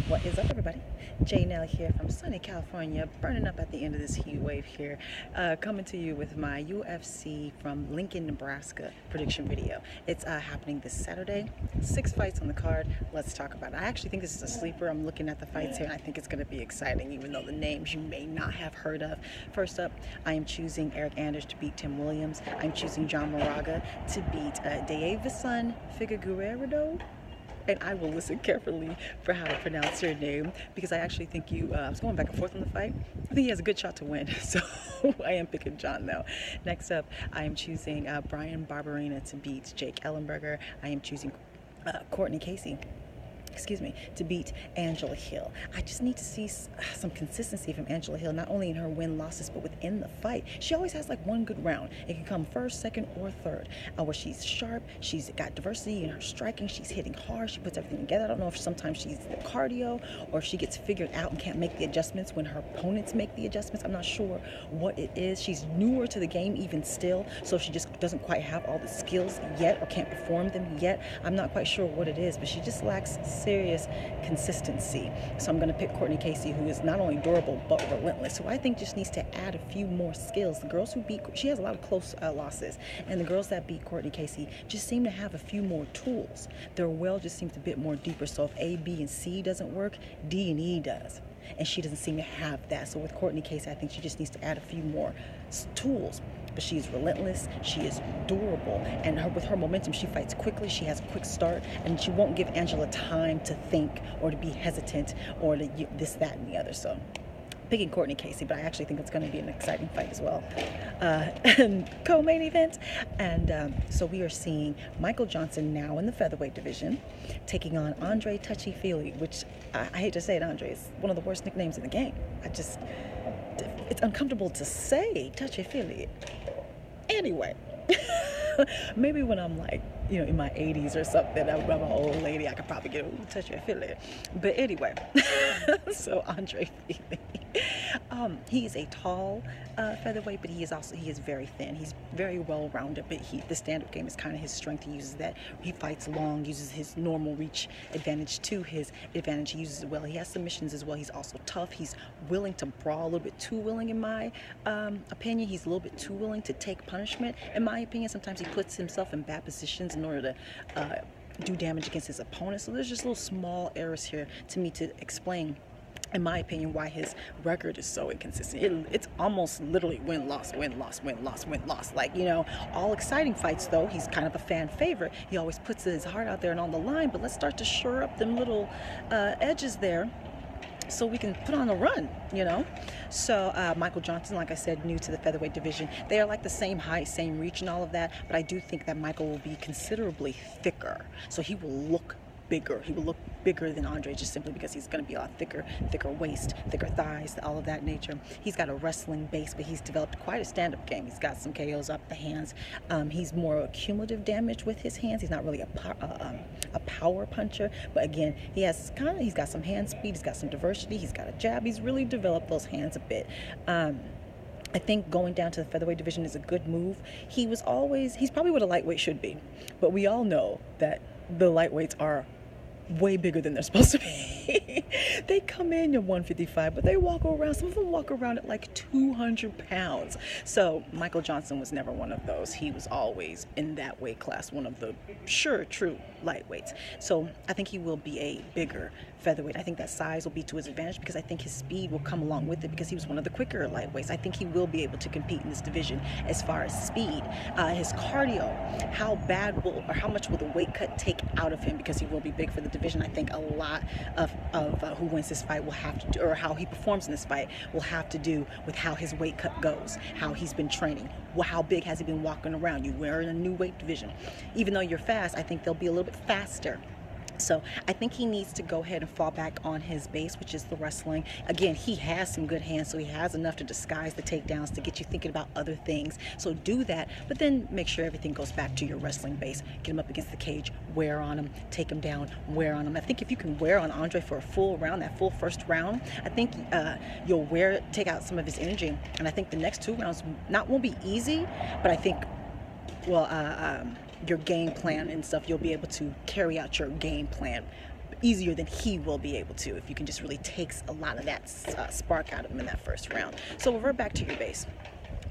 What is up, everybody? J Nell here from sunny California, burning up at the end of this heat wave here, coming to you with my UFC from Lincoln, Nebraska prediction video. It's happening this Saturday. 6 fights on the card. Let's talk about it. I actually think this is a sleeper. I'm looking at the fights here, and I think it's going to be exciting, even though the names you may not have heard of. First up, I am choosing Eric Anders to beat Tim Williams. I'm choosing John Moraga to beat Davison Figueiredo. And I will listen carefully for how to pronounce your name, because I actually think I was going back and forth on the fight. I think he has a good shot to win, so I am picking John though. Next up, I am choosing Brian Barberina to beat Jake Ellenberger. I am choosing Courtney Casey to beat Angela Hill. I just need to see some consistency from Angela Hill, not only in her win-losses, but within the fight. She always has like one good round. It can come first, second, or third, where she's sharp, she's got diversity in her striking, she's hitting hard, she puts everything together. I don't know if sometimes she's the cardio, or if she gets figured out and can't make the adjustments when her opponents make the adjustments. I'm not sure what it is. She's newer to the game even still, so she just doesn't quite have all the skills yet, or can't perform them yet. I'm not quite sure what it is, but she just lacks serious consistency. So I'm going to pick Courtney Casey, who is not only durable but relentless, who I think just needs to add a few more skills. The girls who she has a lot of close losses, and the girls that beat Courtney Casey just seem to have a few more tools. Their well just seems a bit more deeper. So if A, B, and C doesn't work, D and E does. And she doesn't seem to have that. So with Courtney Casey, I think she just needs to add a few more tools. But she is relentless, she is durable, and with her momentum, she fights quickly, she has a quick start, and she won't give Angela time to think or to be hesitant or to this, that, and the other. So picking Courtney Casey, but I actually think it's going to be an exciting fight as well. Co-main event, and so we are seeing Michael Johnson now in the featherweight division, taking on Andre Touchy-Feely, which I hate to say it, Andre, is one of the worst nicknames in the game. It's uncomfortable to say Touchy-Feely. Anyway, maybe when I'm like, in my 80s or something, I'm an old lady, I could probably get a Touchy-Feely. But anyway, so Andre Feely. He is a tall featherweight, but he is very thin. He's very well rounded, but the stand-up game is kind of his strength. He uses that. He fights long, uses his normal reach advantage to his advantage. He uses it well. He has submissions as well. He's also tough. He's willing to brawl, a little bit too willing in my opinion. He's a little bit too willing to take punishment in my opinion. Sometimes he puts himself in bad positions in order to do damage against his opponent. So there's just little small errors here to me to explain, in my opinion, why his record is so inconsistent. It's almost literally win-loss, win-loss, win-loss, win-loss. Like, all exciting fights, though, he's kind of a fan favorite. He always puts his heart out there and on the line, but let's start to shore up them little edges there, so we can put on a run, So Michael Johnson, like I said, new to the featherweight division. They are like the same height, same reach and all of that, but I do think that Michael will be considerably thicker. So he will look bigger. He will look bigger than Andre, just simply because he's going to be a lot thicker waist, thicker thighs, all of that nature. He's got a wrestling base, but he's developed quite a stand-up game. He's got some KOs up the hands. He's more cumulative damage with his hands. He's not really a power puncher, but again, he's got some hand speed. He's got some diversity. He's got a jab. He's really developed those hands a bit. I think going down to the featherweight division is a good move. He's probably what a lightweight should be, but we all know that the lightweights are way bigger than they're supposed to be. They come in at 155, but some of them walk around at like 200 pounds. So Michael Johnson was never one of those. He was always in that weight class, one of the true lightweights. So I think he will be a bigger featherweight. I think that size will be to his advantage, because I think his speed will come along with it, because he was one of the quicker lightweights. I think he will be able to compete in this division as far as speed. His cardio, how much will the weight cut take out of him, because he will be big for the division. I think a lot of who wins this fight will have to do, or how he performs in this fight will have to do with how his weight cut goes, how he's been training, how big has he been walking around. We're in a new weight division. Even though you're fast, I think they'll be a little bit faster. So I think he needs to go ahead and fall back on his base, which is the wrestling. Again, he has some good hands, so he has enough to disguise the takedowns to get you thinking about other things. So do that, but then make sure everything goes back to your wrestling base. Get him up against the cage, wear on him, take him down, wear on him. I think if you can wear on Andre for a full round, that full first round, I think you'll take out some of his energy. And I think the next two rounds won't be easy, but I think, your game plan and stuff, you'll be able to carry out your game plan easier than he will be able to if you can just really take a lot of that spark out of him in that first round. So revert back to your base.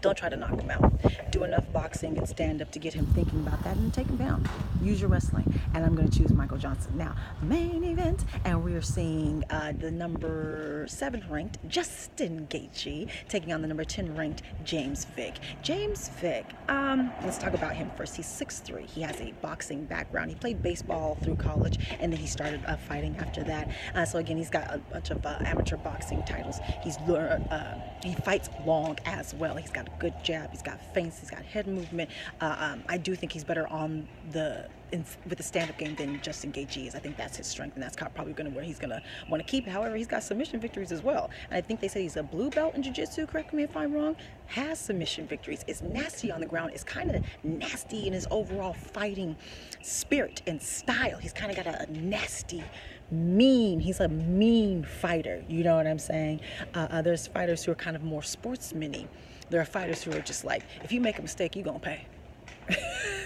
Don't try to knock him out. Do enough boxing and stand up to get him thinking about that and take him down. Use your wrestling. And I'm going to choose Michael Johnson. Now, main event, and we're seeing the number 7 ranked Justin Gaethje taking on the number 10 ranked James Vick. James Vick, let's talk about him first. He's 6'3". He has a boxing background. He played baseball through college, and then he started fighting after that. So again, he's got a bunch of amateur boxing titles. He fights long as well. He's got a good jab. He's got feints. He's got head movement. I do think he's better on with the stand-up game than Justin Gaethje is. I think that's his strength, and that's probably where he's going to want to keep it. However, he's got submission victories as well. And I think they said he's a blue belt in jiu-jitsu, correct me if I'm wrong, has submission victories, is nasty on the ground, is kind of nasty in his overall fighting spirit and style. He's kind of got a nasty, he's a mean fighter, you know what I'm saying? There's fighters who are kind of more sportsman-y. There are fighters who are just like, if you make a mistake, you're going to pay.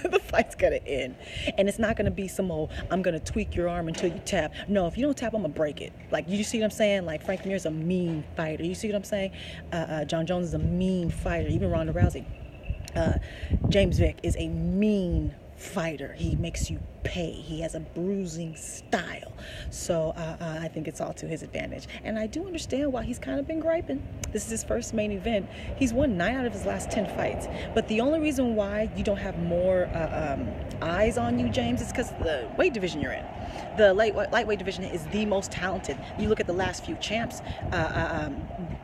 The fight's gonna end, and it's not gonna be some old I'm gonna tweak your arm until you tap. No, if you don't tap, I'm gonna break it. Like, you see what I'm saying? Like, Frank Mir's a mean fighter. You see what I'm saying? John Jones is a mean fighter. Even Ronda Rousey. James Vick is a mean fighter. He makes you pay. He has a bruising style. So I think it's all to his advantage. And I do understand why he's kind of been griping. This is his first main event. He's won 9 out of his last 10 fights. But the only reason why you don't have more eyes on you, James, is because the weight division you're in. The lightweight division is the most talented. You look at the last few champs,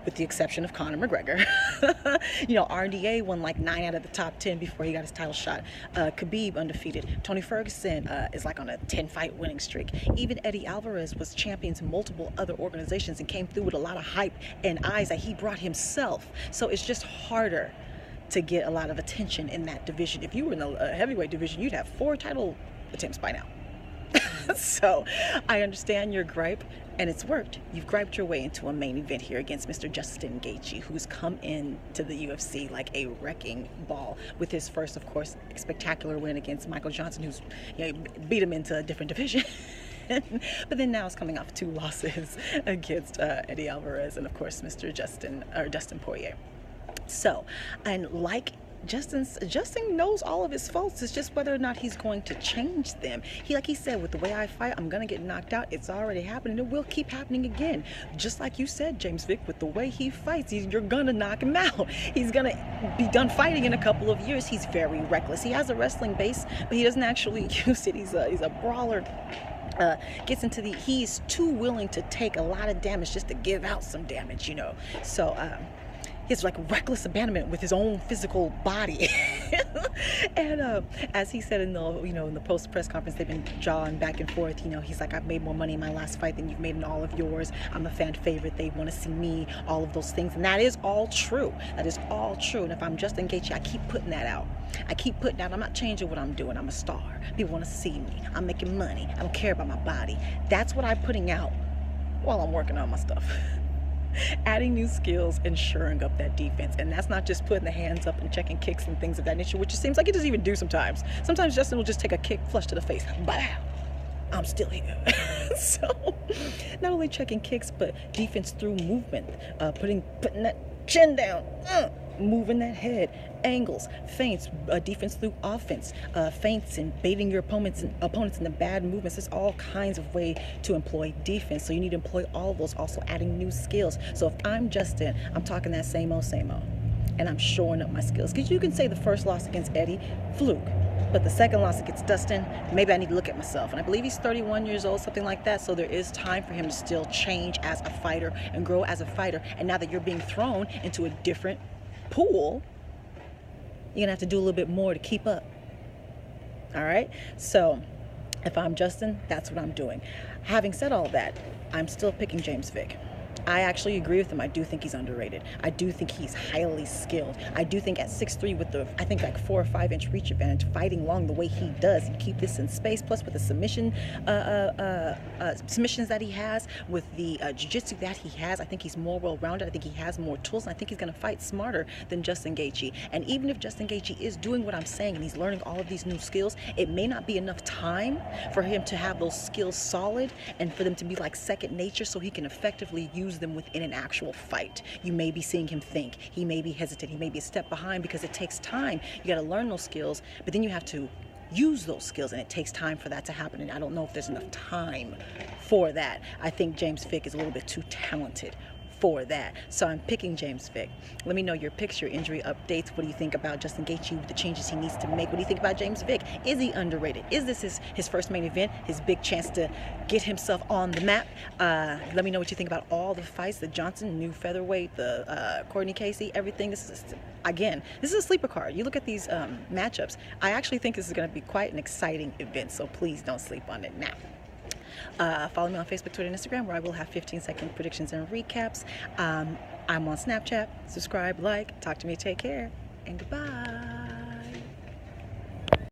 with the exception of Conor McGregor. RDA won like 9 out of the top 10 before he got his title shot. Khabib undefeated. Tony Ferguson is like on a 10-fight winning streak. Even Eddie Alvarez was champion to multiple other organizations and came through with a lot of hype and eyes that he brought himself. So it's just harder to get a lot of attention in that division. If you were in the heavyweight division, you'd have 4 title attempts by now. So I understand your gripe, and it's worked. You've griped your way into a main event here against Mr. Justin Gaethje, who's come in to the UFC like a wrecking ball with his first, of course, spectacular win against Michael Johnson, who's beat him into a different division. But then now it's coming off 2 losses against Eddie Alvarez and, of course, Mr. Dustin Poirier. So, and like Justin knows all of his faults. It's just whether or not he's going to change them. Like he said, with the way I fight, I'm going to get knocked out. It's already happening. It will keep happening again. Just like you said, James Vick, with the way he fights, you're going to knock him out. He's going to be done fighting in a couple of years. He's very reckless. He has a wrestling base, but he doesn't actually use it. He's a brawler. He's too willing to take a lot of damage just to give out some damage, So, he's like reckless abandonment with his own physical body. And as he said in the post press conference, they've been jawing back and forth. He's like, I've made more money in my last fight than you've made in all of yours. I'm a fan favorite. They want to see me, all of those things. And that is all true. That is all true. And if I'm Justin Gaethje, I keep putting that out. I'm not changing what I'm doing. I'm a star. People want to see me. I'm making money. I don't care about my body. That's what I'm putting out while I'm working on my stuff. Adding new skills and shoring up that defense. And that's not just putting the hands up and checking kicks and things of that nature, which it seems like he doesn't even do sometimes. Sometimes Justin will just take a kick flush to the face. Bam! I'm still here. So, not only checking kicks, but defense through movement. Putting that chin down. Moving that head, angles, feints, defense through offense, feints and baiting your opponents in the bad movements. There's all kinds of way to employ defense. So you need to employ all of those, also adding new skills. So if I'm Justin, I'm talking that same old, and I'm shoring up my skills. Because you can say the first loss against Eddie, fluke. But the second loss against Dustin, maybe I need to look at myself. And I believe he's 31 years old, something like that. So there is time for him to still change as a fighter and grow as a fighter. And now that you're being thrown into a different pool, you're gonna have to do a little bit more to keep up. All right, so if I'm Justin, that's what I'm doing. Having said all that, I'm still picking James Vick. I actually agree with him. I do think he's underrated. I do think he's highly skilled. I do think at 6'3", with the, I think, like 4 or 5 inch reach advantage, fighting long the way he does, and keep this in space, plus with the submissions that he has, with the jiu-jitsu that he has, I think he's more well-rounded. I think he has more tools, and I think he's going to fight smarter than Justin Gaethje. And even if Justin Gaethje is doing what I'm saying and he's learning all of these new skills, it may not be enough time for him to have those skills solid and for them to be like second nature, so he can effectively use them within an actual fight. You may be seeing him think. He may be hesitant. He may be a step behind because it takes time. You got to learn those skills, but then you have to use those skills, and it takes time for that to happen, and I don't know if there's enough time for that. I think James Vick is a little bit too talented for that. So I'm picking James Vick. Let me know your picks, your injury updates. What do you think about Justin Gaethje with the changes he needs to make? What do you think about James Vick? Is he underrated? Is this his first main event, his big chance to get himself on the map? Let me know what you think about all the fights, the Johnson, new featherweight, the Courtney Casey, everything. This is, again, this is a sleeper card. You look at these matchups. I actually think this is going to be quite an exciting event, so please don't sleep on it now. Follow me on Facebook, Twitter, and Instagram, where I will have 15-second predictions and recaps. I'm on Snapchat. Subscribe, like, talk to me, take care, and goodbye.